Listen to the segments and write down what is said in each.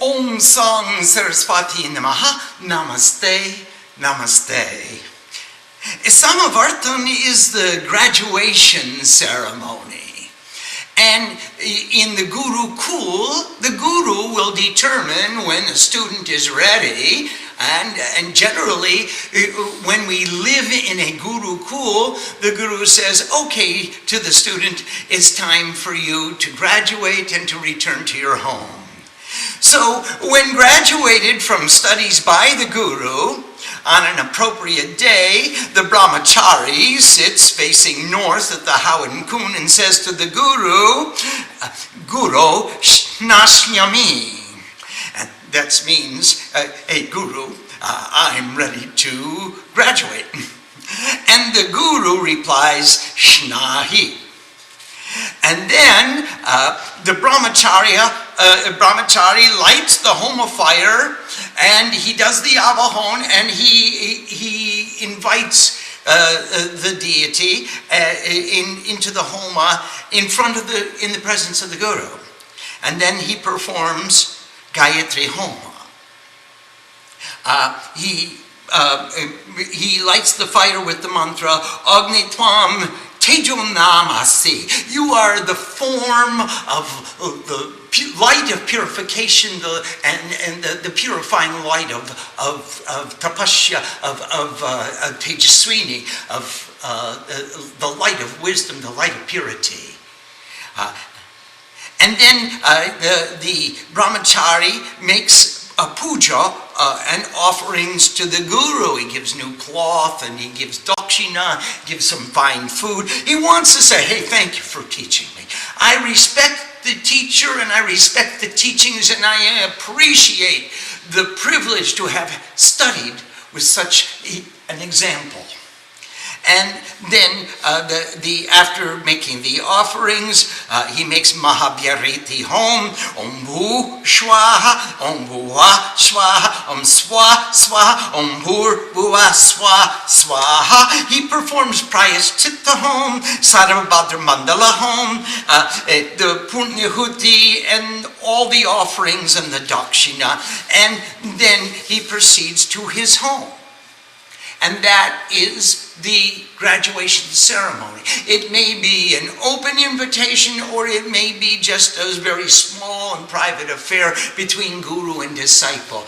Om Sang Saraswati Namaha, Namaste, Namaste. Samavarttan is the graduation ceremony. And in the gurukul, the guru will determine when a student is ready. And generally, when we live in a gurukul, the guru says, okay, to the student, it's time for you to graduate and to return to your home. So when graduated from studies by the guru, on an appropriate day, the brahmachari sits facing north at the Hawan Kun and says to the guru, Guru Shnashyami. And that means, hey guru, I'm ready to graduate. And the guru replies, Shnahi. And then the brahmachari lights the homa fire, and he does the avahon, and he invites the deity into the homa in the presence of the guru, and then he performs Gayatri Homa. He lights the fire with the mantra Agni Tvam Tejo Namasi. You are the form of the light of purification, and the purifying light of tapasya, of tejaswini, of the light of wisdom, the light of purity. And then the brahmachari makes a puja and offerings to the guru. He gives new cloth, and he gives dakshina, gives some fine food. He wants to say, hey, thank you for teaching me. I respect the teacher, and I respect the teachings, and I appreciate the privilege to have studied with such an example. And then after making the offerings, he makes Mahabhyariti Hom, Om Bhu Shwaha, Om Bhuva Shwaha, Om Swa Swaha, Om Bhur Bhuva Swa Swaha. He performs Prayaschitta Hom, Sarvabhadra Mandala Hom, the Punyahuti, and all the offerings and the dakshina. And then he proceeds to his home. And that is the graduation ceremony. It may be an open invitation, or it may be just a very small and private affair between guru and disciple.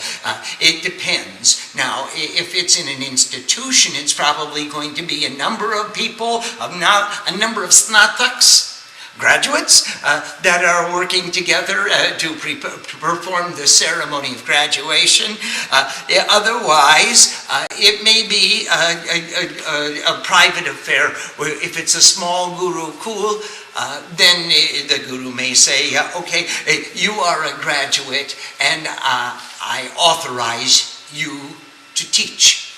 It depends. Now, if it's in an institution, it's probably going to be a number of people, a number of snataks, graduates that are working together to perform the ceremony of graduation. Otherwise, it may be a private affair. If it's a small gurukul, then the guru may say, okay, you are a graduate, and I authorize you to teach.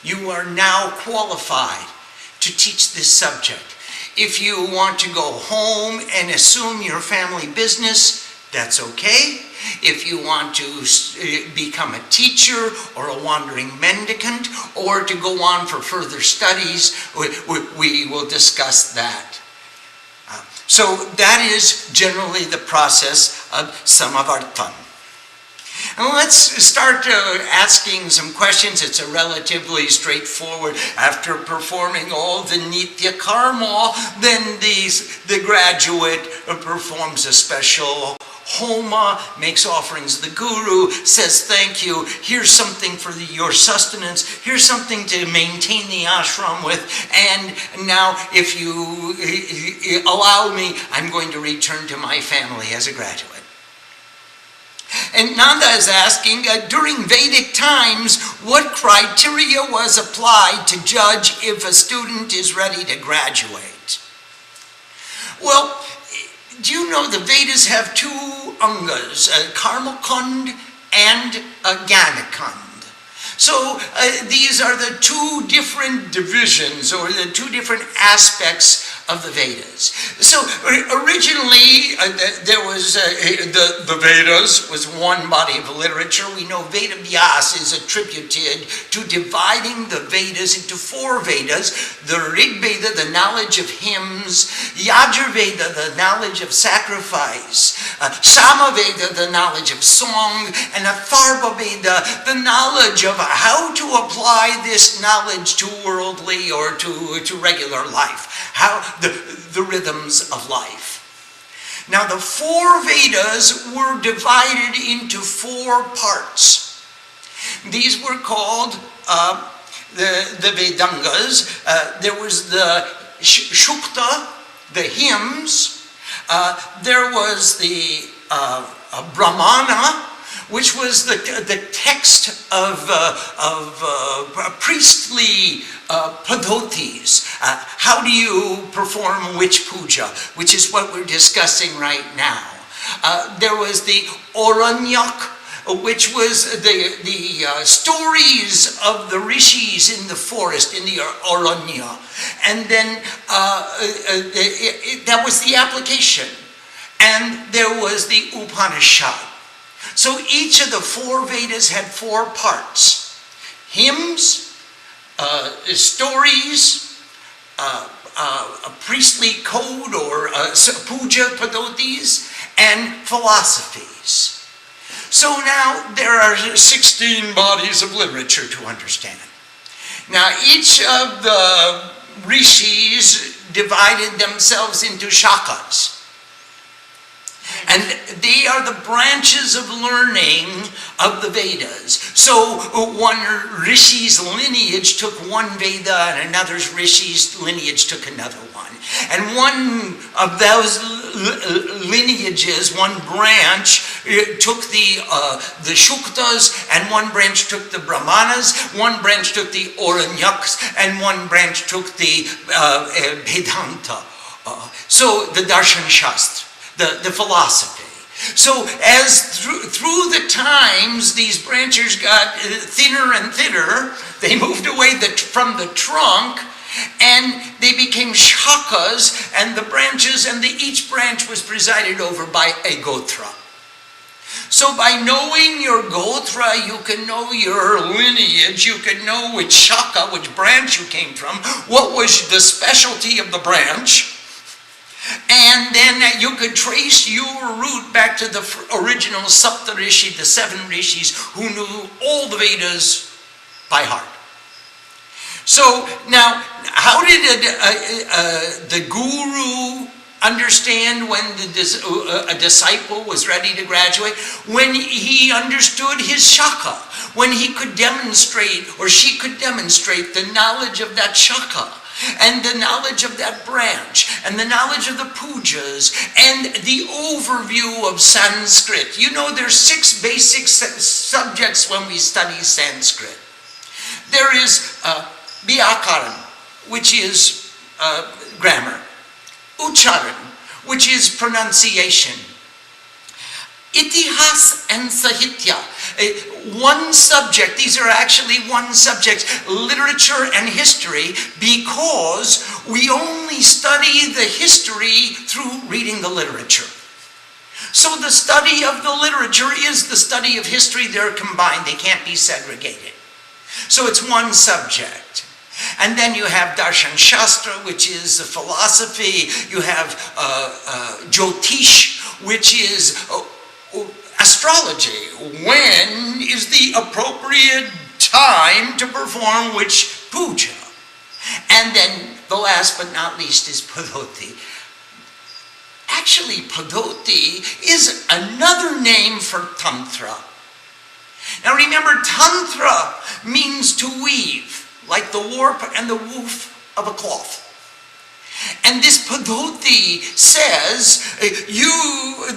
You are now qualified to teach this subject. If you want to go home and assume your family business, that's okay. If you want to become a teacher or a wandering mendicant, or to go on for further studies, we will discuss that. So that is generally the process of Samavarttan. And let's start asking some questions. It's a relatively straightforward. After performing all the nitya karma, then the graduate performs a special homa, makes offerings to the guru, says thank you, here's something for your sustenance, here's something to maintain the ashram with, and now if you allow me, I'm going to return to my family as a graduate. And Nanda is asking, during Vedic times, what criteria was applied to judge if a student is ready to graduate? Well, do you know the Vedas have two angas, karma kund and jnana kund? So these are the two different divisions, or the two different aspects of the Vedas. So originally there was the Vedas was one body of literature. We know Veda Vyas is attributed to dividing the Vedas into 4 Vedas: the Rig Veda, the knowledge of hymns; Yajurveda, the knowledge of sacrifice; Samaveda, the knowledge of song; and Atharva Veda, the knowledge of how to apply this knowledge to worldly or to regular life, how the rhythms of life. Now the 4 Vedas were divided into 4 parts. These were called the Vedangas. There was the Shukta, the hymns. There was the Brahmana, which was the text of priestly padhotis. How do you perform which puja, which is what we're discussing right now. There was the Aranyak, which was the stories of the rishis in the forest, in the Aranya. And then that was the application. And there was the Upanishad. So each of the 4 Vedas had 4 parts: hymns, stories, a priestly code or puja padhotis, and philosophies. So now there are 16 bodies of literature to understand. Now each of the rishis divided themselves into shakas. And they are the branches of learning of the Vedas. So one rishi's lineage took one Veda, and another rishi's lineage took another one. And one of those lineages, one branch, took the Shuktas, and one branch took the Brahmanas, one branch took the Aranyaks, and one branch took the Vedanta. So the Darshan Shastra. The philosophy. So as through the times these branches got thinner and thinner, they moved away from the trunk, and they became shakas, and the branches, and each branch was presided over by a gotra. So by knowing your gotra, you can know your lineage, you can know which shaka, which branch you came from, what was the specialty of the branch. And then you could trace your route back to the original Saptarishi, the 7 rishis who knew all the Vedas by heart. So now, how did the guru understand when a disciple was ready to graduate? When he understood his shaka, when he could demonstrate, or she could demonstrate, the knowledge of that shaka, and the knowledge of that branch, and the knowledge of the pujas, and the overview of Sanskrit. You know, there's 6 basic subjects when we study Sanskrit. There is Vyakaran, which is grammar; Ucharan, which is pronunciation; Itihas and Sahitya. One subject, these are actually one subject, literature and history, because we only study the history through reading the literature. So the study of the literature is the study of history. They're combined. They can't be segregated. So it's one subject. And then you have Darshan Shastra, which is philosophy. You have Jyotish, which is astrology. When is the appropriate time to perform which puja? And then the last but not least is Padhoti. Actually, Padhoti is another name for Tantra. Now remember, Tantra means to weave, like the warp and the woof of a cloth. And this Padhoti says,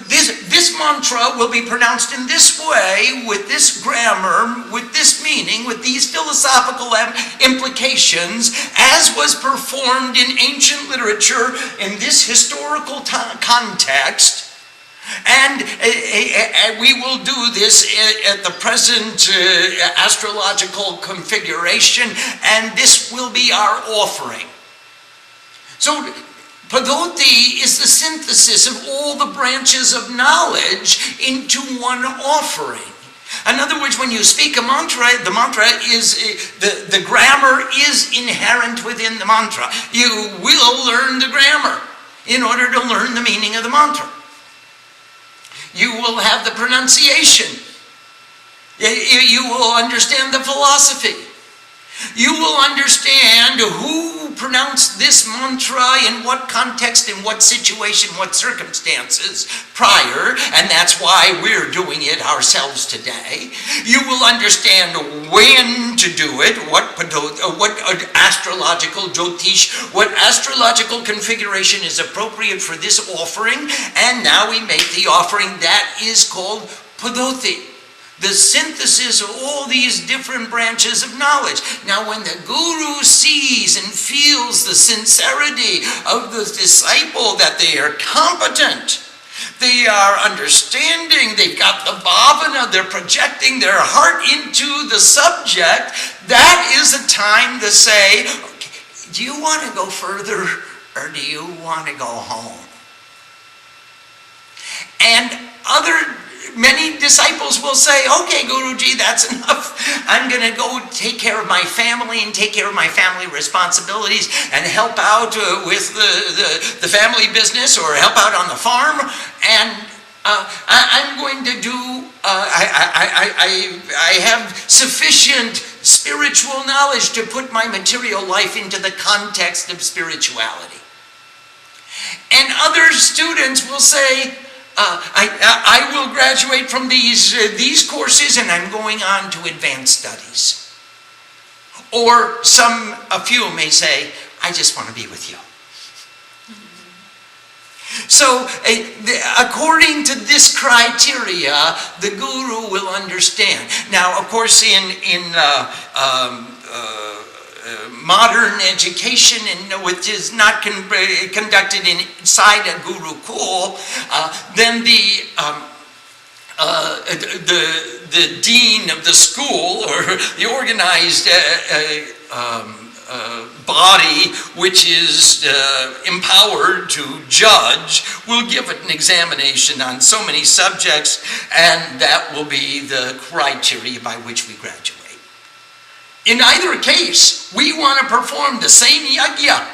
this mantra will be pronounced in this way, with this grammar, with this meaning, with these philosophical implications, as was performed in ancient literature in this historical context. And we will do this at the present astrological configuration, and this will be our offering. So Padoti is the synthesis of all the branches of knowledge into one offering. In other words, when you speak a mantra, the mantra is, the grammar is inherent within the mantra. You will learn the grammar in order to learn the meaning of the mantra. You will have the pronunciation. You will understand the philosophy. You will understand who pronounced this mantra in what context, in what situation, what circumstances prior, and that's why we're doing it ourselves today. You will understand when to do it, what astrological jyotish, what astrological configuration is appropriate for this offering, and now we make the offering that is called padoti. The synthesis of all these different branches of knowledge. Now, when the guru sees and feels the sincerity of the disciple, that they are competent, they are understanding, they've got the bhavana, they're projecting their heart into the subject, that is a time to say, okay, do you want to go further or do you want to go home? And many disciples will say, okay, Guruji, that's enough. I'm going to go take care of my family and take care of my family responsibilities and help out with the family business or help out on the farm. And I'm going to do, I have sufficient spiritual knowledge to put my material life into the context of spirituality. And other students will say, I will graduate from these courses and I'm going on to advanced studies. Or a few may say, I just want to be with you. So, according to this criteria, the guru will understand. Now, of course, in modern education, which is not conducted inside a gurukul, then the dean of the school or the organized body which is empowered to judge will give it an examination on so many subjects, and that will be the criteria by which we graduate. In either case, we want to perform the same yajna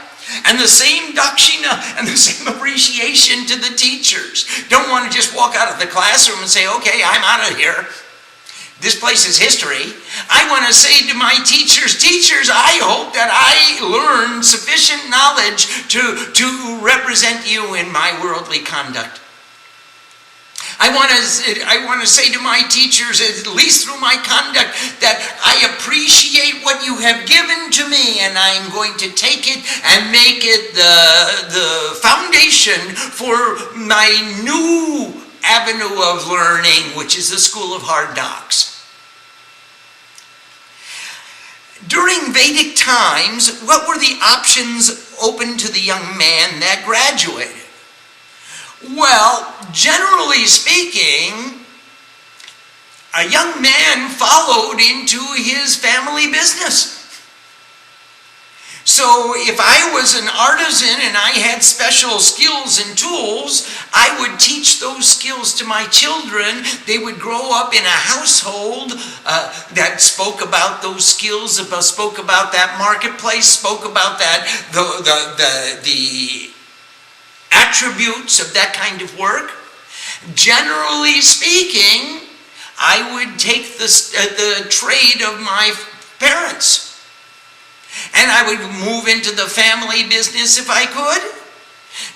and the same dakshina and the same appreciation to the teachers. Don't want to just walk out of the classroom and say, okay, I'm out of here. This place is history. I want to say to my teachers, I hope that I learned sufficient knowledge to represent you in my worldly conduct. I want to say to my teachers, at least through my conduct, that I appreciate what you have given to me, and I'm going to take it and make it the foundation for my new avenue of learning, which is the School of Hard Knocks. During Vedic times, what were the options open to the young man that graduated? Well, generally speaking, a young man followed into his family business. So if I was an artisan and I had special skills and tools, I would teach those skills to my children. They would grow up in a household that spoke about those skills, spoke about that marketplace, spoke about that, the attributes of that kind of work. Generally speaking, I would take the trade of my parents, and I would move into the family business if I could.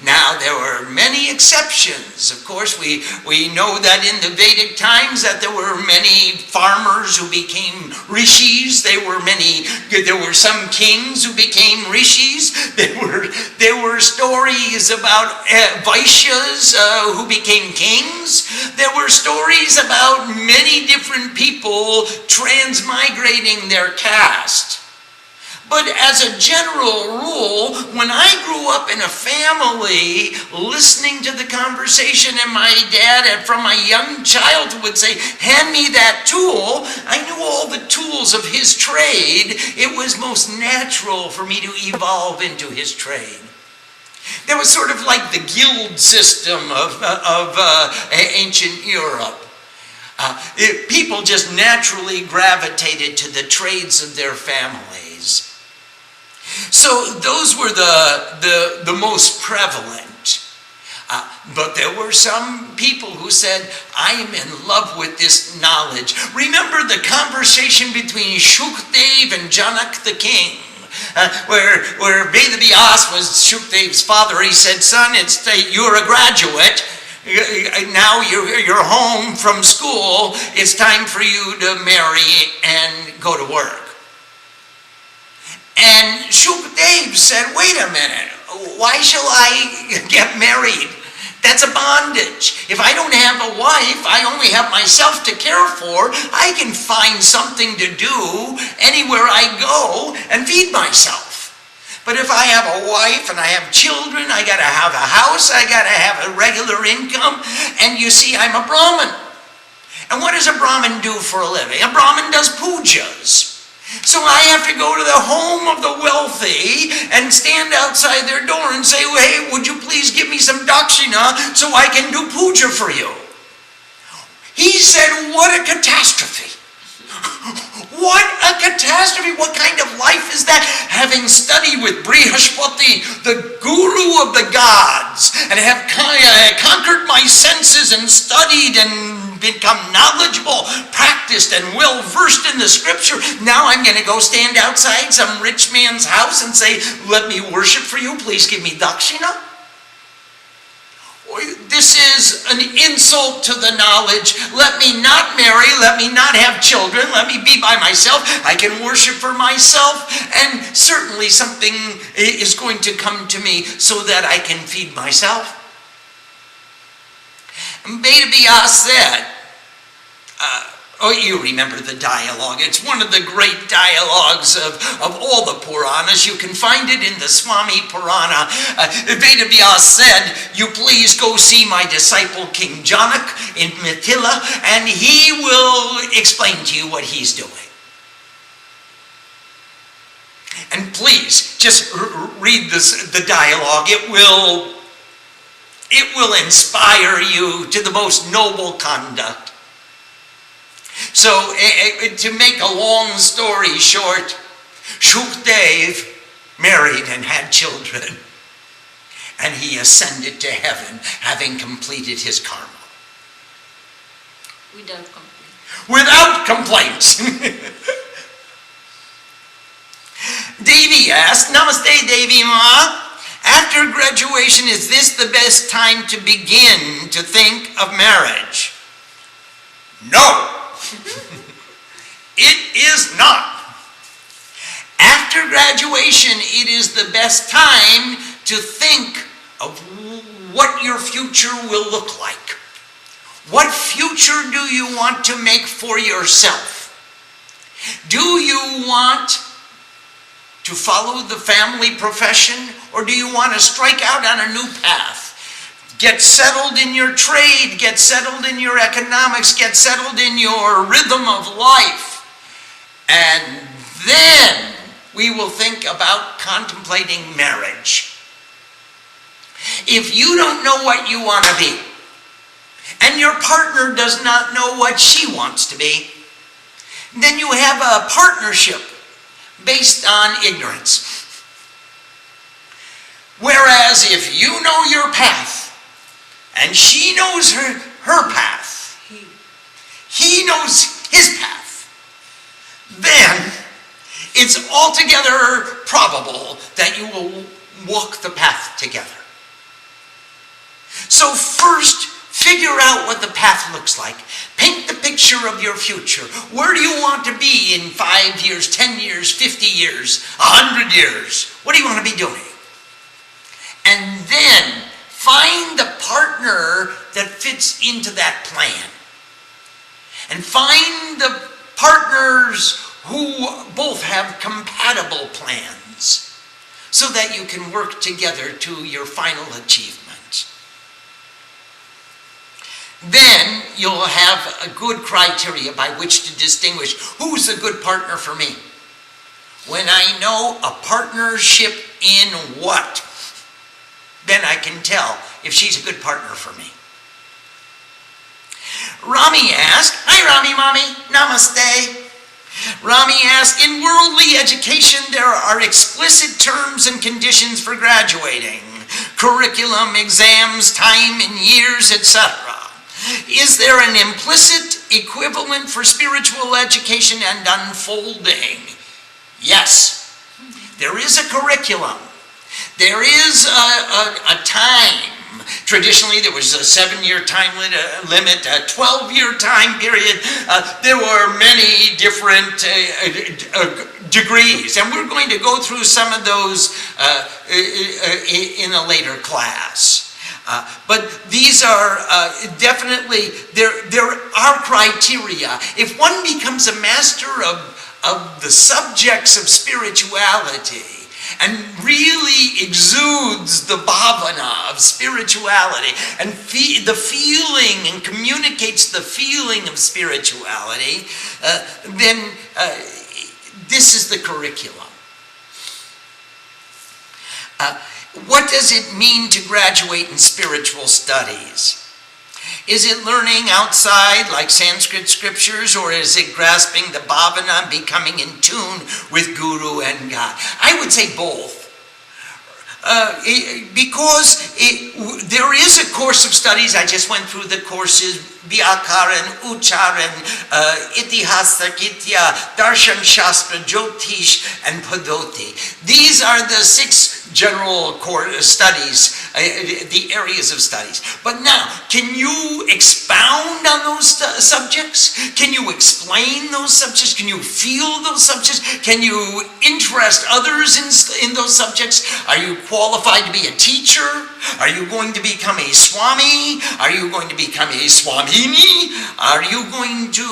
Now, there were many exceptions. Of course, we know that in the Vedic times that there were many farmers who became rishis. There were some kings who became rishis. There were stories about Vaishyas who became kings. There were stories about many different people transmigrating their caste. But as a general rule, when I grew up in a family listening to the conversation, and my dad from my young childhood would say, hand me that tool, I knew all the tools of his trade. It was most natural for me to evolve into his trade. That was sort of like the guild system of ancient Europe. People just naturally gravitated to the trades of their families. So those were the most prevalent. But there were some people who said, I am in love with this knowledge. Remember the conversation between Shukdev and Janak the king, where Vedavyas was Shukdev's father. He said, son, you're a graduate. Now you're home from school. It's time for you to marry and go to work. And Shukdev said, wait a minute. Why shall I get married? That's a bondage. If I don't have a wife, I only have myself to care for. I can find something to do anywhere I go and feed myself. But if I have a wife and I have children, I got to have a house, I got to have a regular income. And you see, I'm a Brahmin. And what does a Brahmin do for a living? A Brahmin does pujas. So I have to go to the home of the wealthy and stand outside their door and say, hey, would you please give me some dakshina so I can do puja for you? He said, what a catastrophe. What a catastrophe. What kind of life is that? Having studied with Brihaspati, the guru of the gods, and have conquered my senses and studied and become knowledgeable, practiced, and well-versed in the scripture. Now I'm going to go stand outside some rich man's house and say, let me worship for you, please give me dakshina. This is an insult to the knowledge. Let me not marry, let me not have children, let me be by myself. I can worship for myself, and certainly something is going to come to me so that I can feed myself. Vedavyas said, you remember the dialogue. It's one of the great dialogues of all the Puranas. You can find it in the Swami Purana. Vedavyas said, you please go see my disciple King Janak in Mithila, and he will explain to you what he's doing. And please, just read the dialogue. It will inspire you to the most noble conduct. So, to make a long story short, Shukdev married and had children, and he ascended to heaven, having completed his karma. Without complaints. Without complaints. Devi asked, Namaste Devi Maa. After graduation, is this the best time to begin to think of marriage? No, it is not. After graduation, it is the best time to think of what your future will look like. What future do you want to make for yourself? Do you want to follow the family profession, or do you want to strike out on a new path? Get settled in your trade, get settled in your economics, get settled in your rhythm of life. And then we will think about contemplating marriage. If you don't know what you want to be, and your partner does not know what she wants to be, then you have a partnership based on ignorance. Whereas if you know your path, and she knows her path, he knows his path, then it's altogether probable that you will walk the path together. So first, figure out what the path looks like. Paint the picture of your future. Where do you want to be in 5 years, 10 years, 50 years, 100 years? What do you want to be doing? And then find the partner that fits into that plan. And find the partners who both have compatible plans so that you can work together to your final achievement. Then you'll have a good criteria by which to distinguish who's a good partner for me. When I know a partnership in what? Then I can tell if she's a good partner for me. Rami asked, hi Rami Mommy, namaste. Rami asked, in worldly education there are explicit terms and conditions for graduating. Curriculum, exams, time and years, etc. Is there an implicit equivalent for spiritual education and unfolding? Yes, there is a curriculum. There is a time. Traditionally, there was a 7-year time limit, a 12-year time period. There were many different degrees, and we're going to go through some of those in a later class. But these are definitely, there are criteria. If one becomes a master of the subjects of spirituality, and really exudes the bhavana of spirituality and the feeling and communicates the feeling of spirituality, then this is the curriculum. What does it mean to graduate in spiritual studies? Is it learning outside like Sanskrit scriptures, or is it grasping the bhavana and becoming in tune with Guru and God? I would say both. Because there is a course of studies. I just went through the courses, Vyakaran, Ucharan, Itihasa, Kitya, Darshan Shastra, Jyotish, and Padoti. These are the 6 general studies, the areas of studies. But now, can you expound on those subjects? Can you explain those subjects? Can you feel those subjects? Can you interest others in those subjects? Are you qualified to be a teacher? Are you going to become a Swami? Are you going to become a Swamini? Are you going to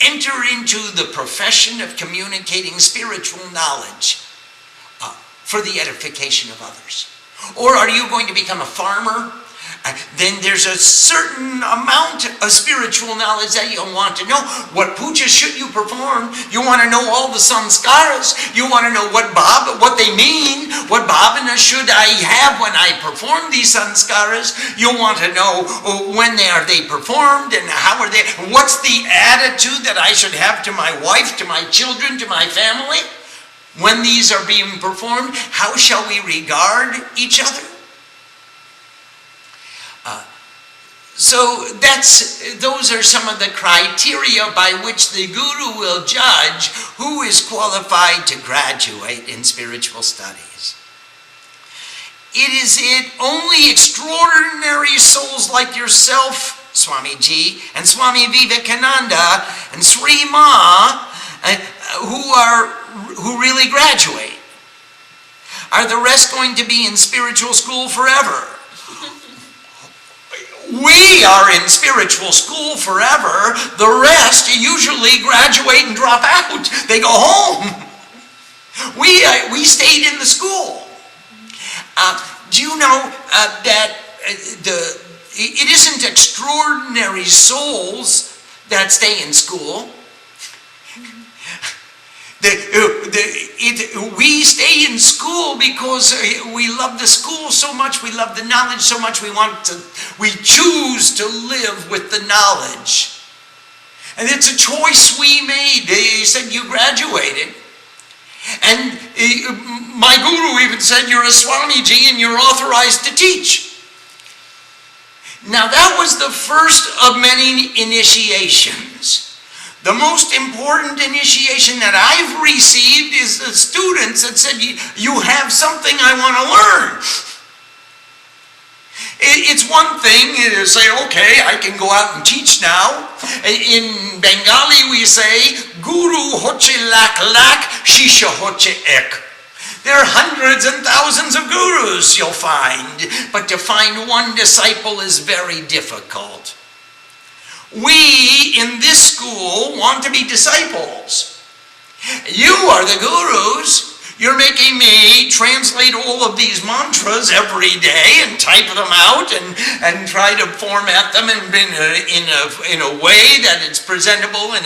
enter into the profession of communicating spiritual knowledge for the edification of others? Or are you going to become a farmer? Then there's a certain amount of spiritual knowledge that you'll want to know. What puja should you perform? You want to know all the samskaras. You want to know what they mean. What bhavana should I have when I perform these samskaras? You want to know when are they performed and how are they. What's the attitude that I should have to my wife, to my children, to my family? When these are being performed, how shall we regard each other? So those are some of the criteria by which the Guru will judge who is qualified to graduate in spiritual studies. Is it only extraordinary souls like yourself, Swamiji, and Swami Vivekananda, and Shree Maa, who really graduate? Are the rest going to be in spiritual school forever? We are in spiritual school forever. The rest usually graduate and drop out. They go home. We stayed in the school. Do you know that it isn't extraordinary souls that stay in school? We stay in school because we love the school so much, we love the knowledge so much, we choose to live with the knowledge. And it's a choice we made. They said, you graduated. And my guru even said, you're a Swamiji and you're authorized to teach. Now that was the first of many initiations. The most important initiation that I've received is the students that said, you have something I want to learn. It's one thing to say, okay, I can go out and teach now. In Bengali we say, Guru hoche lak lak, Shisha hoche ek. There are hundreds and thousands of gurus you'll find, but to find one disciple is very difficult. We in this school want to be disciples. You are the gurus. You're making me translate all of these mantras every day and type them out and try to format them in a way that it's presentable and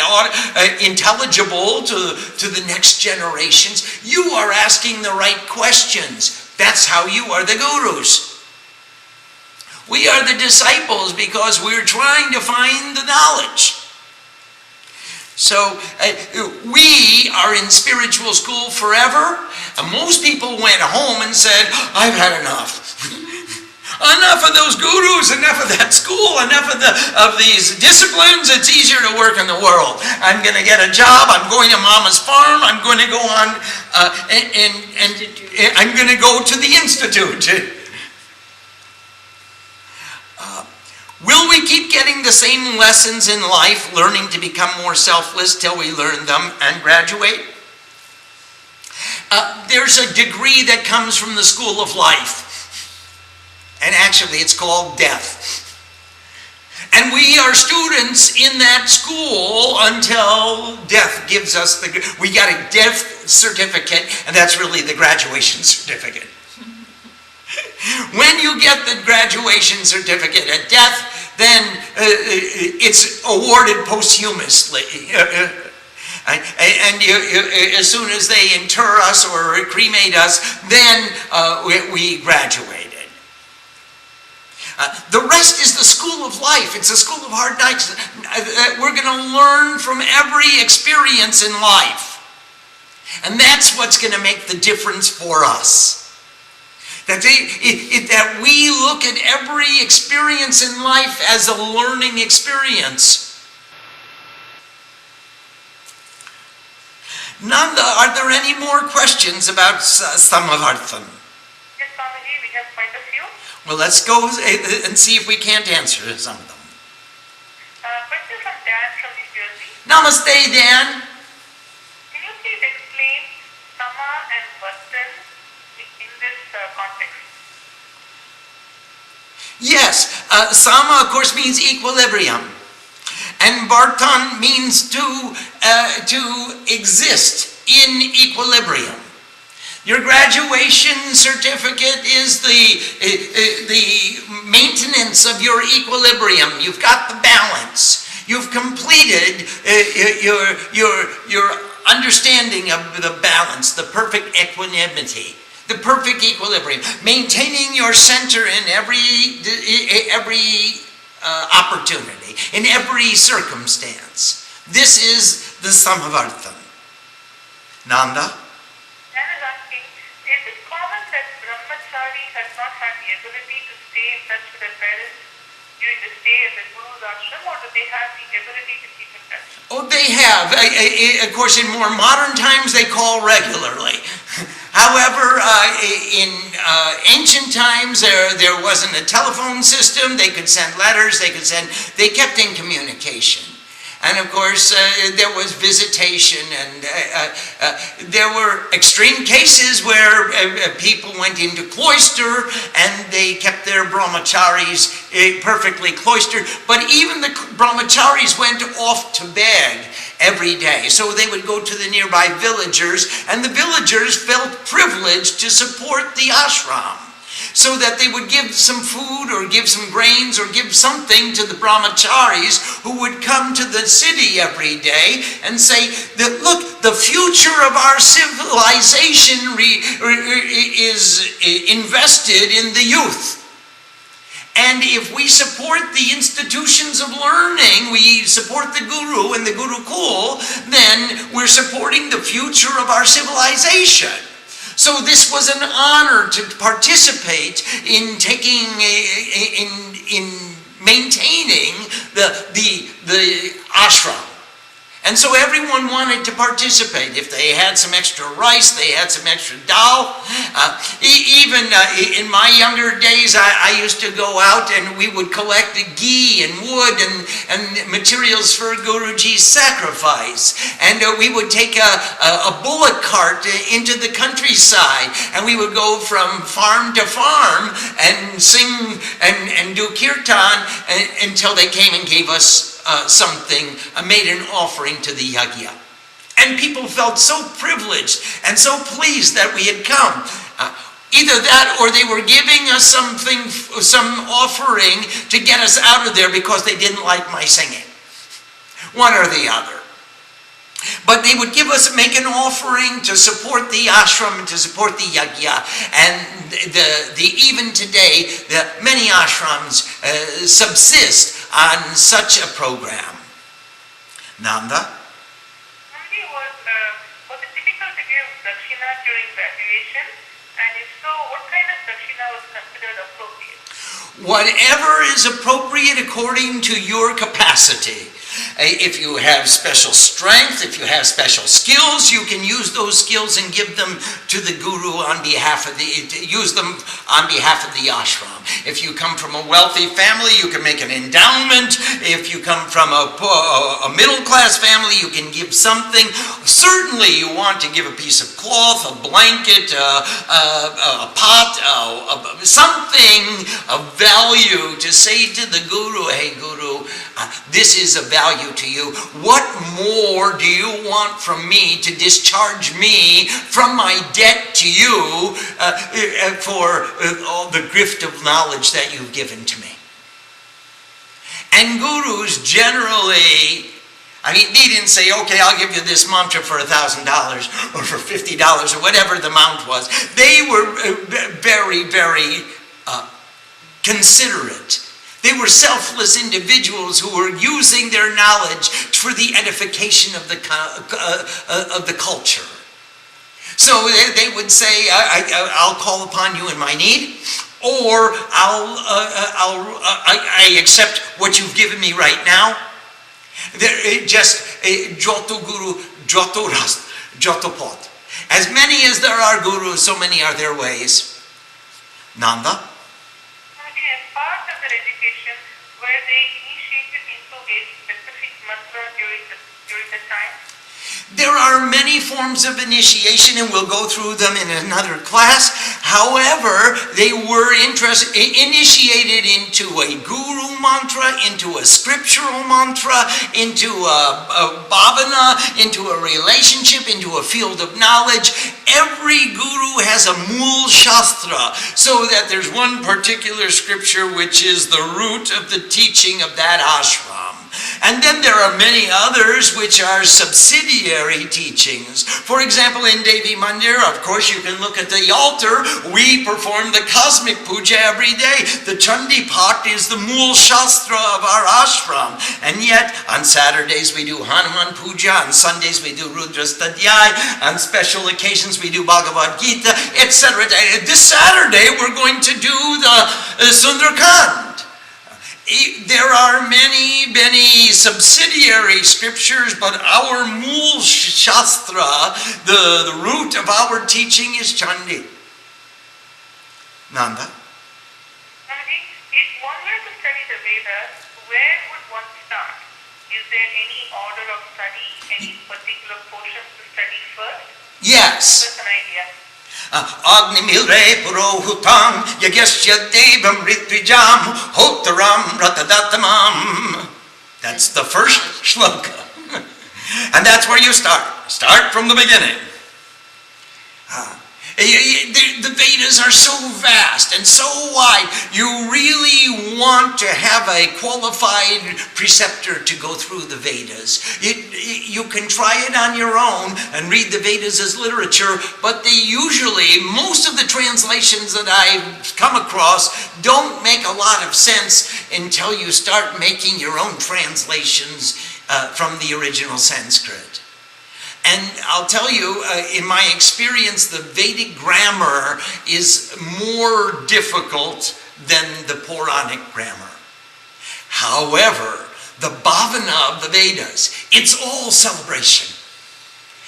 intelligible to the next generations. You are asking the right questions. That's how you are the gurus. We are the disciples because we're trying to find the knowledge. So we are in spiritual school forever. And most people went home and said, I've had enough. Enough of those gurus, enough of that school, enough of these disciplines. It's easier to work in the world. I'm going to get a job. I'm going to Mama's farm. I'm going to go on and I'm going to go to the institute. Will we keep getting the same lessons in life, learning to become more selfless till we learn them and graduate? There's a degree that comes from the school of life. And actually it's called death. And we are students in that school until death gives us we got a death certificate, and that's really the graduation certificate. When you get the graduation certificate at death, then it's awarded posthumously. And as soon as they inter us or cremate us, then we graduated. The rest is the school of life. It's a school of hard knocks. We're going to learn from every experience in life. And that's what's going to make the difference for us. That we look at every experience in life as a learning experience. Nanda, are there any more questions about Samavarttan? Yes, Swamiji, we have quite a few. Well, let's go and see if we can't answer some of them. Question from Dan from New Jersey. Namaste, Dan. Can you please explain Sama and Vartan in this context? Yes, Sama, of course, means equilibrium. And Vartan means to exist in equilibrium. Your graduation certificate is the maintenance of your equilibrium. You've got the balance. You've completed your understanding of the balance, the perfect equanimity, the perfect equilibrium, maintaining your center in every opportunity, in every circumstance. This is the Samavarttan. Nanda? Dan is asking, is it common that brahmacharis have not had the ability to stay in touch with their parents during the stay at the Guru's ashram, or do they have the ability to keep in touch? Oh, they have. Of course, in more modern times, they call regularly. However, in ancient times, there wasn't a telephone system. They could send letters. They kept in communication. And of course, there was visitation, and there were extreme cases where people went into cloister and they kept their brahmacharis perfectly cloistered. But even the brahmacharis went off to beg every day. So they would go to the nearby villagers, and the villagers felt privileged to support the ashram, so that they would give some food or give some grains or give something to the brahmacharis who would come to the city every day and say that, look, the future of our civilization is invested in the youth. And if we support the institutions of learning, we support the guru and the gurukul, then we're supporting the future of our civilization. So this was an honor to participate in maintaining the ashram. And so everyone wanted to participate. If they had some extra rice, they had some extra dal. Even in my younger days, I used to go out and we would collect ghee and wood and materials for Guruji's sacrifice. And we would take a bullock cart into the countryside, and we would go from farm to farm and sing and do kirtan until they came and gave us something, made an offering to the yajna. And people felt so privileged and so pleased that we had come. Either that, or they were giving us something, some offering to get us out of there because they didn't like my singing. One or the other. But they would make an offering to support the ashram and to support the yajna. And even today, many ashrams subsist on such a program. Nanda? Was it difficult to give dakshina during graduation? And if so, what kind of dakshina was considered appropriate? Whatever is appropriate according to your capacity. If you have special strength, if you have special skills, you can use those skills and give them to the guru on behalf of the ashram. If you come from a wealthy family, you can make an endowment. If you come from a middle class family, you can give something. Certainly you want to give a piece of cloth, a blanket, a pot, something of value to say to the guru, hey guru, this is a value to you. What more do you want from me to discharge me from my debt to you for all the gift of knowledge that you've given to me? And gurus generally, they didn't say, okay, I'll give you this mantra for $1,000 or for $50 or whatever the amount was. They were very, very considerate. They were selfless individuals who were using their knowledge for the edification of the culture. So they would say, I'll call upon you in my need, or I accept what you've given me right now. Just joto guru, joto rast, joto pot. As many as there are gurus, so many are their ways. Nanda? As part of their education, were they initiated into a specific mantra during the time? There are many forms of initiation, and we'll go through them in another class. However, they were initiated into a guru mantra, into a scriptural mantra, into a bhavana, into a relationship, into a field of knowledge. Every guru has a mool shastra, so that there's one particular scripture which is the root of the teaching of that ashram. And then there are many others which are subsidiary teachings. For example, in Devi Mandir, of course, you can look at the altar. We perform the cosmic puja every day. The Chandi Pat is the mool shastra of our ashram. And yet, on Saturdays we do Hanuman puja, on Sundays we do Rudra Stadhyay, on special occasions we do Bhagavad Gita, etc. This Saturday we're going to do the Sundarkand. There are many, many subsidiary scriptures, but our mool shastra, the root of our teaching is Chandi. Nanda? If one were to study the Vedas, where would one start? Is there any order of study, any particular portions to study first? Yes. Just an idea. Agnimilre purohutam yagyasya devam ritwijam hotaram ratadatamam. That's the first shloka. And that's where you start. Start from the beginning. The Vedas are so vast and so wide. You really want to have a qualified preceptor to go through the Vedas. You can try it on your own and read the Vedas as literature, but most of the translations that I've come across don't make a lot of sense until you start making your own translations from the original Sanskrit. And I'll tell you, in my experience, the Vedic grammar is more difficult than the Puranic grammar. However, the bhavana of the Vedas, it's all celebration.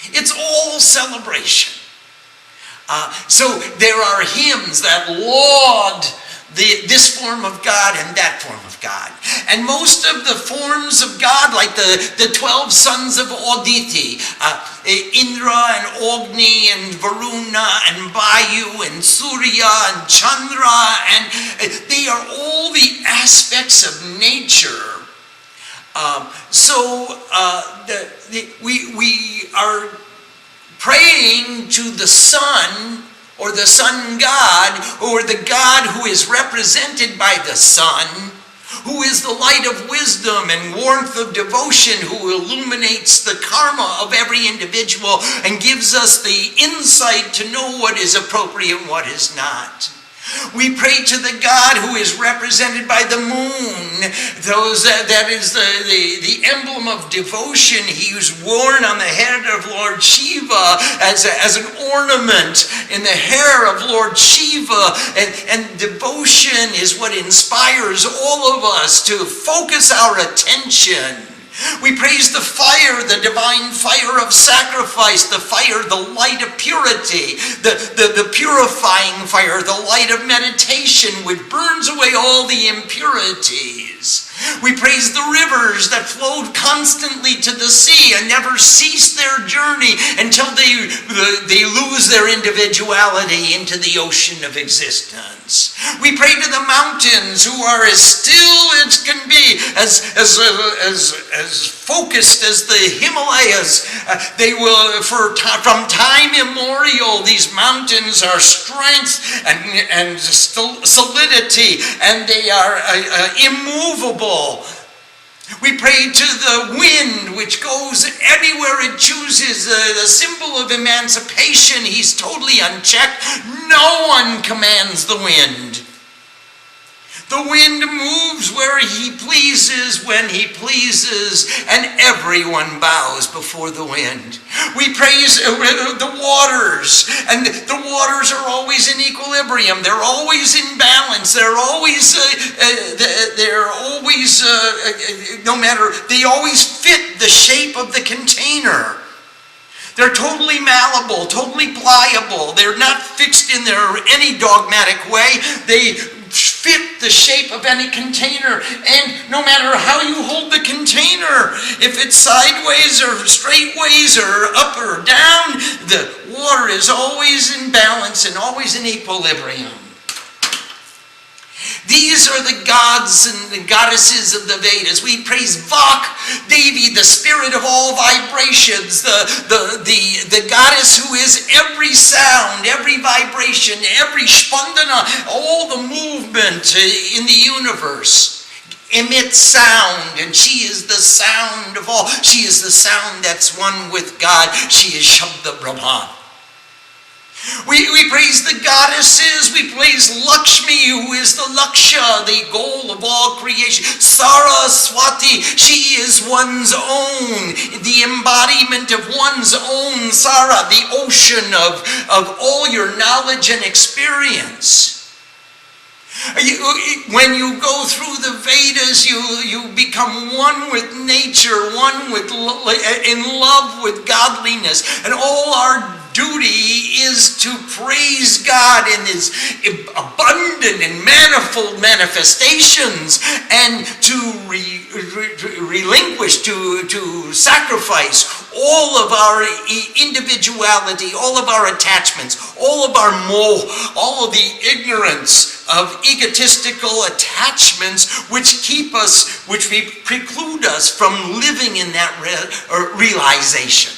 It's all celebration. So there are hymns that laud this form of God and that form of God. And most of the forms of God, like the 12 sons of Aditi, Indra and Agni and Varuna and Vayu and Surya and Chandra, and they are all the aspects of nature. We are praying to the sun, or the sun god, or the god who is represented by the sun, who is the light of wisdom and warmth of devotion, who illuminates the karma of every individual and gives us the insight to know what is appropriate and what is not. We pray to the God who is represented by the moon. That is the emblem of devotion. He was worn on the head of Lord Shiva as an ornament in the hair of Lord Shiva. And devotion is what inspires all of us to focus our attention. We praise the fire, the divine fire of sacrifice, the fire, the light of purity, the purifying fire, the light of meditation, which burns away all the impurities. We praise the rivers that flowed constantly to the sea and never cease their journey until they lose their individuality into the ocean of existence. We pray to the mountains, who are as still as can be, as focused as the Himalayas. They will, from time immemorial, these mountains are strength and solidity, and they are immovable. We pray to the wind, which goes anywhere it chooses, the symbol of emancipation. He's totally unchecked. No one commands the wind. The wind moves where he pleases, when he pleases, and everyone bows before the wind. We praise the waters, and the waters are always in equilibrium. They're always in balance. They're always, they always fit the shape of the container. They're totally malleable, totally pliable. They're not fixed in any dogmatic way. They fit the shape of any container, and no matter how you hold the container, if it's sideways or straightways or up or down, the water is always in balance and always in equilibrium. These are the gods and the goddesses of the Vedas. We praise Vak, Devi, the spirit of all vibrations, the goddess who is every sound, every vibration, every spandana, all the movement in the universe emits sound, and she is the sound of all. She is the sound that's one with God. She is Shabda Brahman. We praise the goddesses. We praise Lakshmi, who is the Laksha, the goal of all creation. Saraswati, she is one's own, the embodiment of one's own. Sara, the ocean of all your knowledge and experience. When you go through the Vedas, you become one with nature, one with in love with godliness, and all our duty is to praise God in His abundant and manifold manifestations, and to relinquish, to sacrifice all of our individuality, all of our attachments, all of our all of the ignorance of egotistical attachments which preclude us from living in that realization.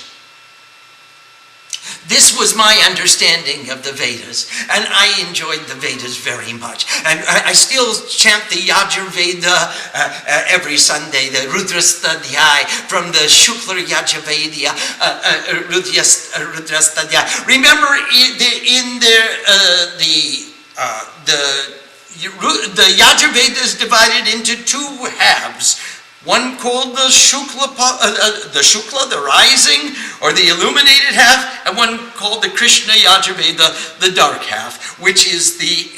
This was my understanding of the Vedas, and I enjoyed the Vedas very much. And I still chant the Yajurveda every Sunday, the Rudrastadhyay from the Shukla Yajurveda, Rudrastadhyay. Remember, the Yajurveda is divided into two halves. One called the Shukla, the rising, or the illuminated half, and one called the Krishna Yajurveda, the dark half, which is the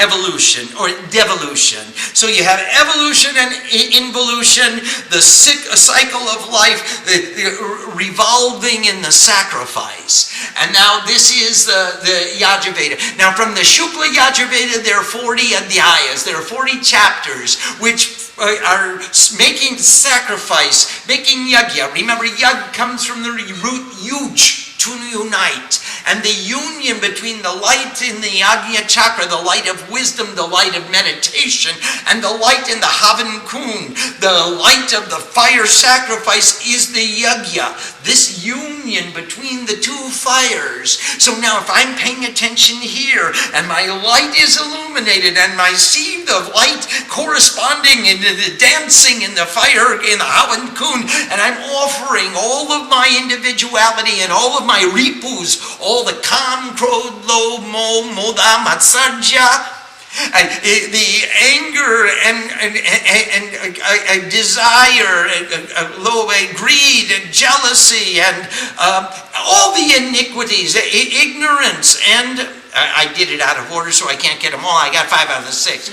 evolution, or devolution. So you have evolution and involution, the cycle of life, the revolving in the sacrifice. And now this is the Yajurveda. Now from the Shukla Yajurveda, there are 40 adhyayas, there are 40 chapters, which are making sacrifice, making yagya. Remember, yag comes from the root yuj, to unite. And the union between the light in the Agnya Chakra, the light of wisdom, the light of meditation, and the light in the Havan Kund, the light of the fire sacrifice, is the Yagya. This union between the two fires. So now if I'm paying attention here, and my light is illuminated, and I see the light corresponding in the dancing in the fire in the Havan Kund, and I'm offering all of my individuality and all of my ripus, all the Kam, Krodh, Lobh, Moh, Moda, Matsarya, the anger and desire, greed, and jealousy, and all the iniquities, ignorance, and I did it out of order, so I can't get them all. I got 5 out of the 6.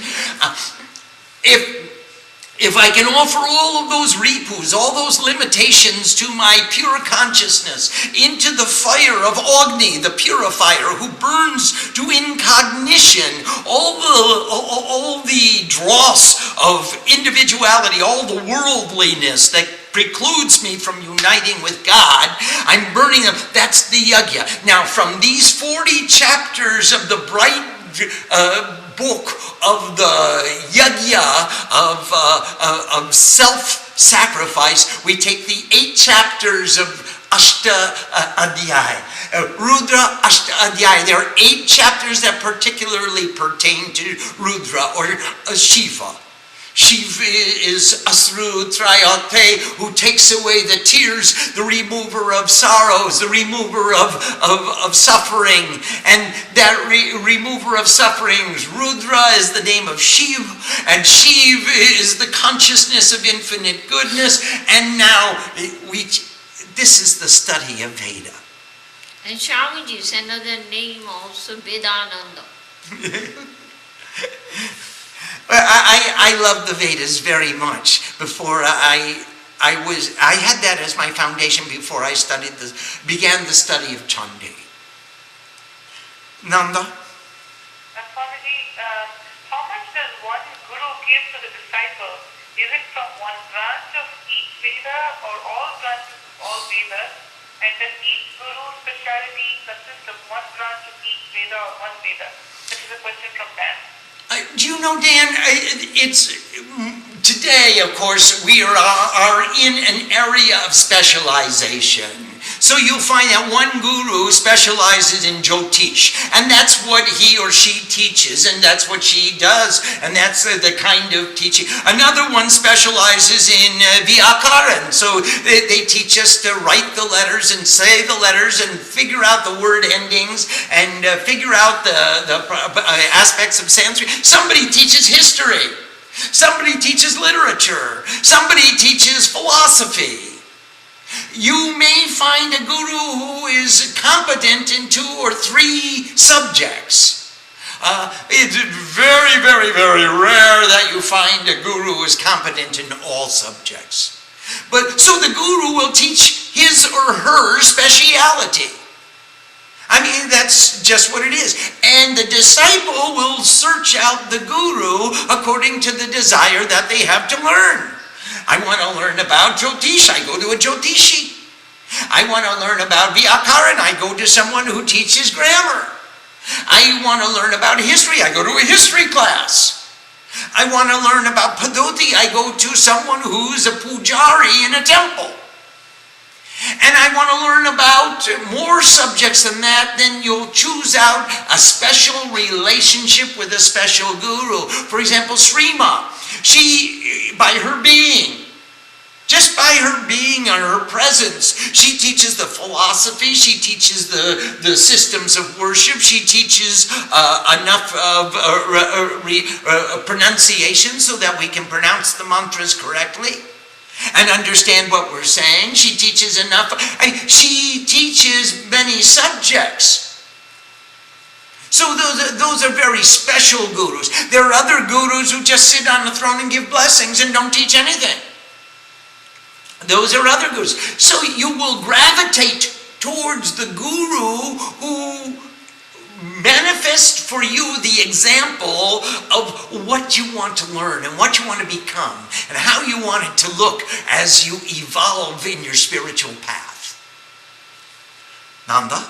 If I can offer all of those ripus, all those limitations to my pure consciousness into the fire of Agni, the purifier who burns to incognition all the dross of individuality, all the worldliness that precludes me from uniting with God, I'm burning them. That's the yagya. Now, from these 40 chapters of the bright book of the yagya of self-sacrifice, we take the 8 chapters of Ashta Adhyaya, Rudra Ashta Adhyaya. There are 8 chapters that particularly pertain to Rudra or Shiva. Shiva is Asru Trayate, who takes away the tears, the remover of sorrows, the remover of suffering. And that remover of sufferings, Rudra, is the name of Shiva, and Shiva is the consciousness of infinite goodness. And now, this is the study of Veda. And Swamiji is another name also, Vedananda. I love the Vedas very much. Before I had that as my foundation before I began the study of Chandi. Nanda? Swamiji, how much does one guru give to the disciple? Is it from one branch of each Veda or all branches of all Vedas? And does each guru's speciality consist of one branch of each Veda or one Veda? This is a question from Dan. Do you know, Dan, today, of course, we are in an area of specialization. So you'll find that one guru specializes in Jyotish, and that's what he or she teaches, and that's what she does, and that's the kind of teaching. Another one specializes in Vyakaran, so they teach us to write the letters and say the letters and figure out the word endings and figure out the aspects of Sanskrit. Somebody teaches history, somebody teaches literature, somebody teaches philosophy. You may find a guru who is competent in 2 or 3 subjects. It's very, very, very rare that you find a guru who is competent in all subjects. So the guru will teach his or her speciality. I mean, that's just what it is. And the disciple will search out the guru according to the desire that they have to learn. I want to learn about Jyotish, I go to a Jyotishi. I want to learn about Vyakaran, I go to someone who teaches grammar. I want to learn about history, I go to a history class. I want to learn about Padoti, I go to someone who's a pujari in a temple. And I want to learn about more subjects than that, then you'll choose out a special relationship with a special guru. For example, Shree Maa. She, by her being, just by her being and her presence, she teaches the philosophy, she teaches the systems of worship, she teaches enough of pronunciation so that we can pronounce the mantras correctly and understand what we're saying. She teaches enough. She teaches many subjects. So those are very special gurus. There are other gurus who just sit on the throne and give blessings and don't teach anything. Those are other gurus. So you will gravitate towards the guru who manifests for you the example of what you want to learn and what you want to become and how you want it to look as you evolve in your spiritual path. Nanda?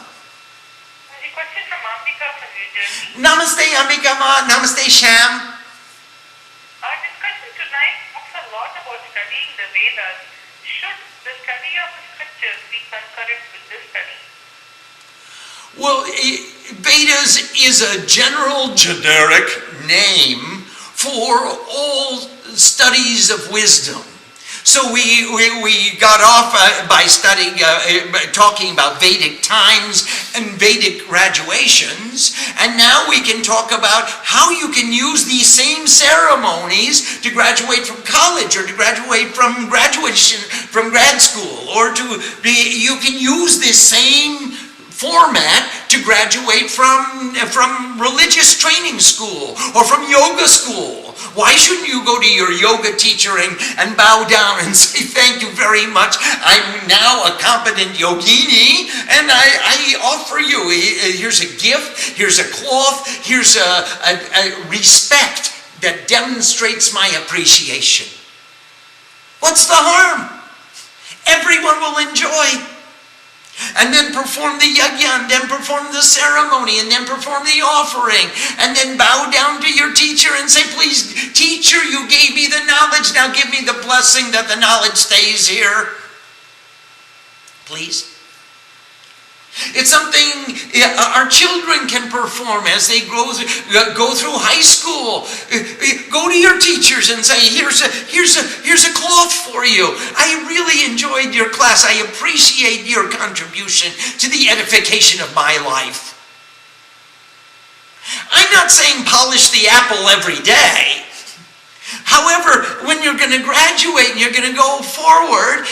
from New Jersey. Namaste, Ambika Ma. Namaste, Sham. Our discussion tonight talks a lot about studying the Vedas. Should the study of the scriptures be concurrent with this study? Well, Vedas is a generic name for all studies of wisdom. So we got off by studying, talking about Vedic times and Vedic graduations, and now we can talk about how you can use these same ceremonies to graduate from college, or to graduate from graduation from grad school, or you can use this same format to graduate from religious training school or from yoga school. Why shouldn't you go to your yoga teacher and bow down and say, thank you very much, I'm now a competent yogini, and I offer you, here's a gift, here's a cloth, here's a respect that demonstrates my appreciation. What's the harm? Everyone will enjoy. And then perform the yajna, and then perform the ceremony, and then perform the offering, and then bow down to your teacher and say, please, teacher, you gave me the knowledge, now give me the blessing that the knowledge stays here. Please. It's something our children can perform as they go through high school. Go to your teachers and say, here's a cloth for you. I really enjoyed your class. I appreciate your contribution to the edification of my life. I'm not saying polish the apple every day. However, when you're going to graduate and you're going to go forward,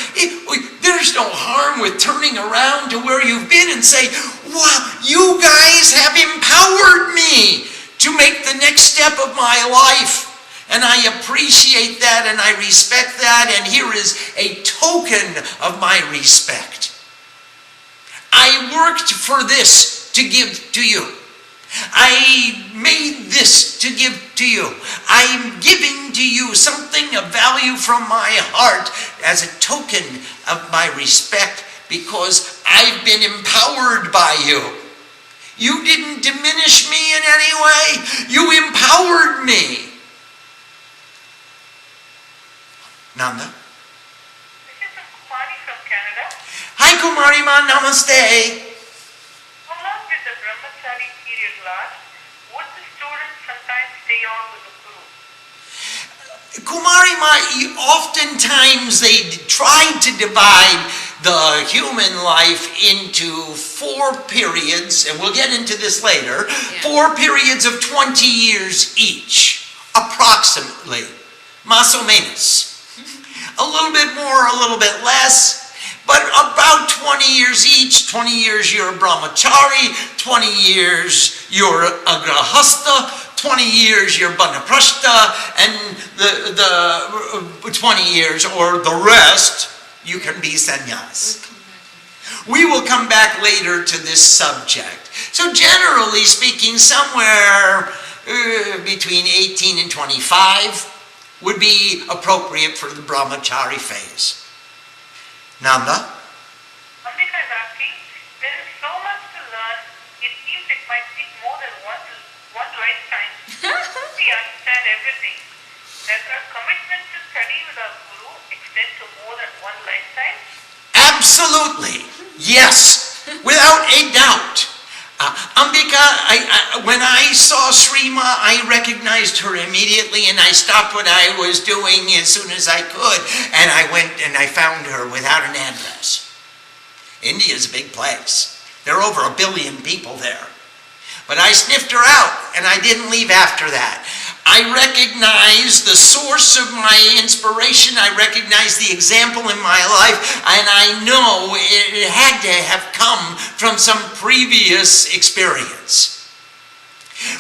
there's no harm with turning around to where you've been and say, wow, you guys have empowered me to make the next step of my life. And I appreciate that and I respect that, and here is a token of my respect. I worked for this to give to you. I made this to give to you. I'm giving to you something of value from my heart as a token of my respect, because I've been empowered by you. You didn't diminish me in any way. You empowered me. Nanda? This is Kumari from Canada. Hi, Kumari Ma. Namaste. How long did the brahmachari period last? Would the students sometimes stay on with the guru? Kumari Ma, oftentimes they tried to divide the human life into 4 periods, and we'll get into this later, 4 periods of 20 years each, approximately, más o menos. A little bit more, a little bit less, but about 20 years each. 20 years you're a brahmachari, 20 years you're a grahasta, 20 years you're banaprashta, and the 20 years, or the rest, you can be sannyas. We will come back later to this subject. So generally speaking, somewhere between 18 and 25 would be appropriate for the brahmachari phase. Nanda? Ambika is asking, there is so much to learn, it seems it might take more than one lifetime to understand everything. Does our commitment to study with our guru extend to more than one lifetime? Absolutely. Yes. Without a doubt. Ambika, when I saw Shree Maa, I recognized her immediately, and I stopped what I was doing as soon as I could, and I went and I found her without an address. India is a big place. There are over 1 billion people there. But I sniffed her out, and I didn't leave after that. I recognized the source of my inspiration. I recognized the example in my life, and I know it had to have come from some previous experience.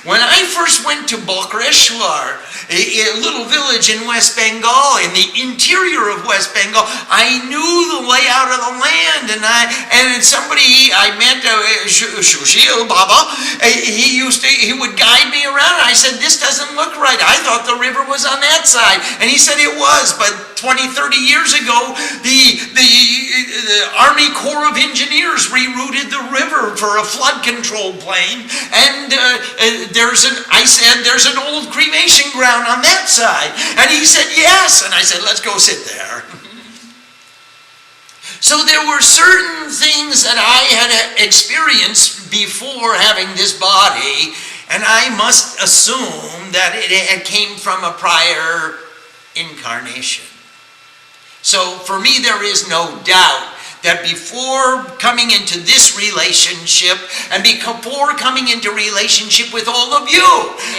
When I first went to Bokreshwar, a little village in West Bengal, in the interior of West Bengal, I knew the layout of the land, and somebody I met, Shushil Baba, he would guide me around. I said, this doesn't look right. I thought the river was on that side, and he said it was, but 20, 30 years ago, the the Army Corps of Engineers rerouted the river for a flood control plane, and I said, there's an old cremation ground on that side. And he said, yes. And I said, let's go sit there. So there were certain things that I had experienced before having this body, and I must assume that it had came from a prior incarnation. So for me, there is no doubt that before coming into this relationship and before coming into relationship with all of you,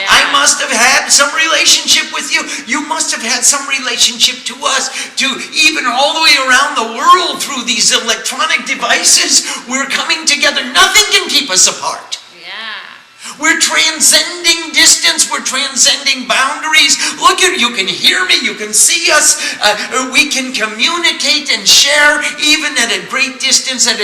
I must have had some relationship with you. You must have had some relationship to us, to even all the way around the world through these electronic devices. We're coming together. Nothing can keep us apart. We're transcending distance. We're transcending boundaries. Look at you can hear me. You can see us. We can communicate and share even at a great distance and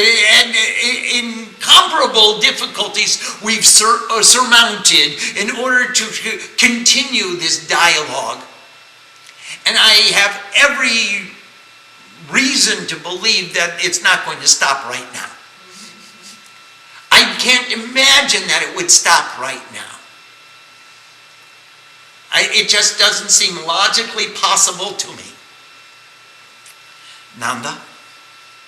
incomparable difficulties we've surmounted in order to continue this dialogue. And I have every reason to believe that it's not going to stop right now. I can't imagine that it would stop right now. It just doesn't seem logically possible to me. Nanda?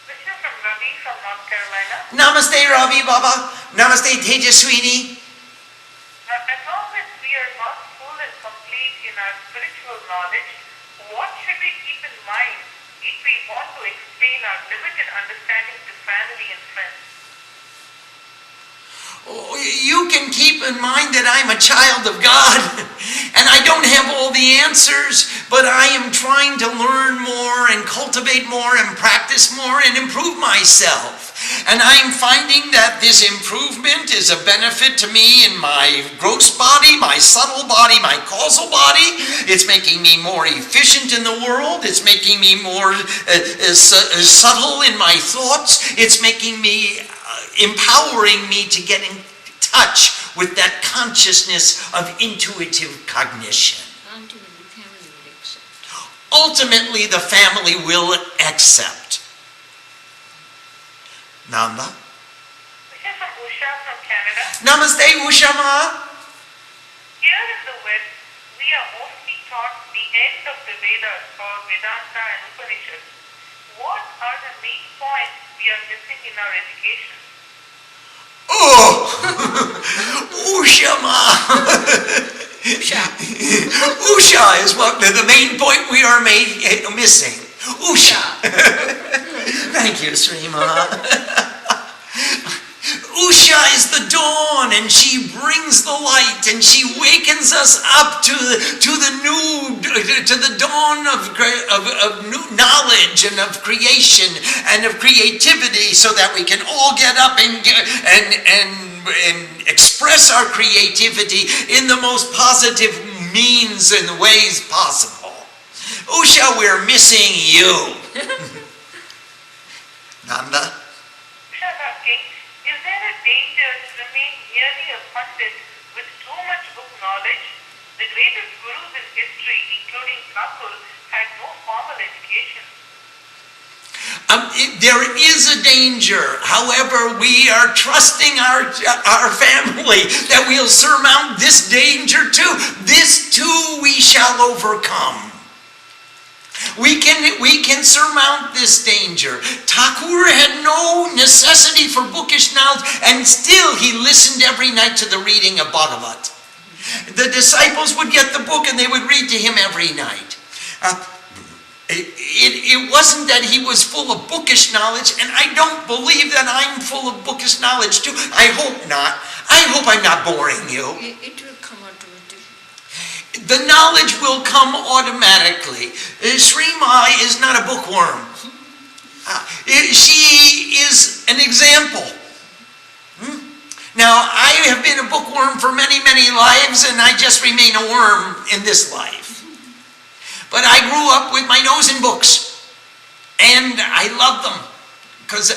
This is from Ravi from North Carolina. Namaste, Ravi Baba. Namaste, Tejaswini. As long as we are not full and complete in our spiritual knowledge, what should we keep in mind if we want to explain our limited understanding to family and friends? You can keep in mind that I'm a child of God and I don't have all the answers, but I am trying to learn more and cultivate more and practice more and improve myself. And I'm finding that this improvement is a benefit to me in my gross body, my subtle body, my causal body. It's making me more efficient in the world. It's making me more subtle in my thoughts. It's making me empowering me to get in touch with that consciousness of intuitive cognition. Ultimately, the family will accept. Nanda? This is from Usha from Canada. Namaste, Usha Maa. Here in the West, we are mostly taught the end of the Vedas or Vedanta and Upanishads. What are the main points we are missing in our education? Oh, Usha Maa. Usha is what the main point we are missing. Usha. Thank you, Shree Maa. Usha is the dawn, and she brings the light, and she wakens us up to the dawn of new knowledge and of creation and of creativity, so that we can all get up and express our creativity in the most positive means and ways possible. Usha, we're missing you. Nanda? Usha is asking, is there a danger to remain merely a pundit with too much book knowledge? The greatest gurus in history, including Gurukul, had no formal education. There is a danger. However, we are trusting our family that we'll surmount this danger too. This too we shall overcome. We can surmount this danger. Thakur had no necessity for bookish knowledge, and still he listened every night to the reading of Bhagavat. The disciples would get the book and they would read to him every night. It wasn't that he was full of bookish knowledge, and I don't believe that I'm full of bookish knowledge too. I hope not. I hope I'm not boring you. It will come automatically. The knowledge will come automatically. Shree Maa is not a bookworm. She is an example. Now, I have been a bookworm for many, many lives, and I just remain a worm in this life. But I grew up with my nose in books, and I love them because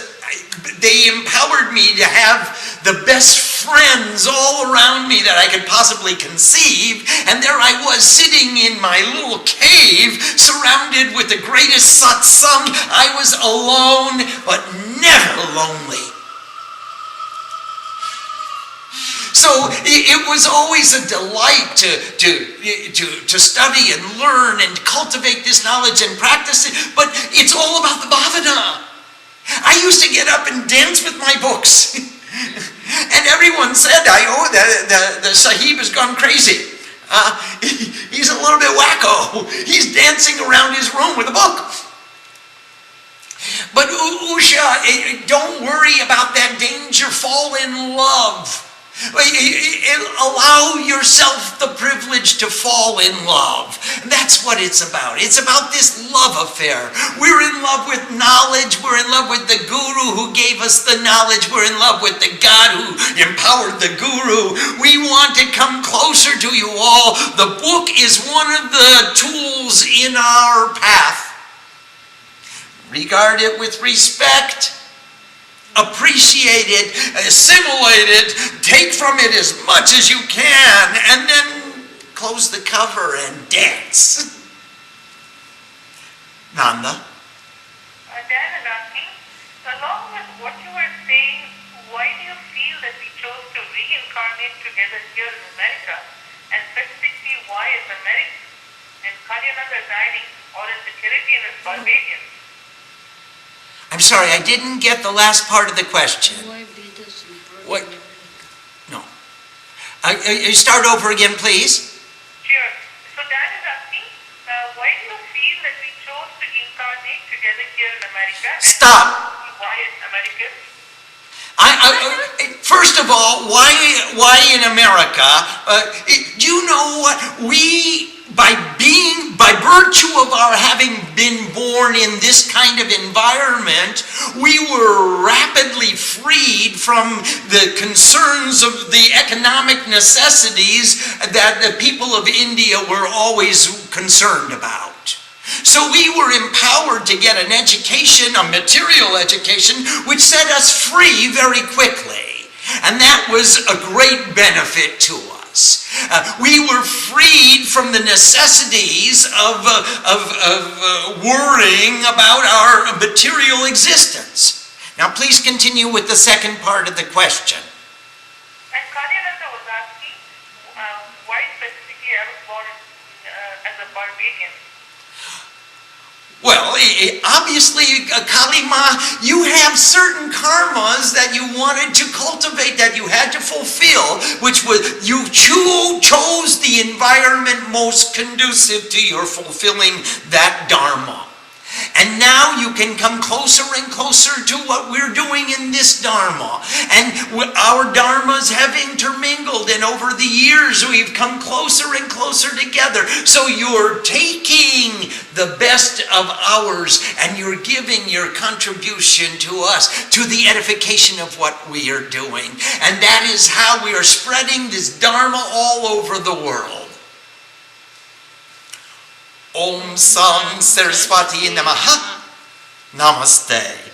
they empowered me to have the best friends all around me that I could possibly conceive. And there I was sitting in my little cave surrounded with the greatest satsang. I was alone, but lonely. So it was always a delight to study and learn and cultivate this knowledge and practice it, but it's all about the bhavana. I used to get up and dance with my books. And everyone said, the Sahib has gone crazy. He's a little bit wacko. He's dancing around his room with a book. But Usha, don't worry about that danger. Fall in love. Allow yourself the privilege to fall in love. That's what it's about. It's about this love affair. We're in love with knowledge. We're in love with the Guru who gave us the knowledge. We're in love with the God who empowered the Guru. We want to come closer to you all. The book is one of the tools in our path. Regard it with respect. Appreciate it, assimilate it, take from it as much as you can, and then close the cover and dance. Nanda? Dan is asking, along with what you were saying, why do you feel that we chose to reincarnate together here in America, and specifically why as Americans, and Kalyananda is hiding, or as the Caribbean as Barbadians? I'm sorry, I didn't get the last part of the question. What? No. Start over again, please. Sure. So Dan is asking, why do you feel that we chose to incarnate together here in America? Stop. Why in America? First of all, why in America? You know what? By virtue of our having been born in this kind of environment, we were rapidly freed from the concerns of the economic necessities that the people of India were always concerned about. So we were empowered to get an education, a material education, which set us free very quickly. And that was a great benefit to us. We were freed from the necessities of worrying about our material existence. Now please continue with the second part of the question. And Kalyananda was asking, why specifically I was born as a Barbadian? Well, obviously, Kalima, you have certain karmas that you wanted to cultivate, that you had to fulfill, which was, you chose the environment most conducive to your fulfilling that dharma. And now you can come closer and closer to what we're doing in this dharma. And our dharmas have intermingled, and over the years we've come closer and closer together. So you're taking the best of ours and you're giving your contribution to us, to the edification of what we are doing. And that is how we are spreading this dharma all over the world. Om Sam Saraswati Namaha. Namaste.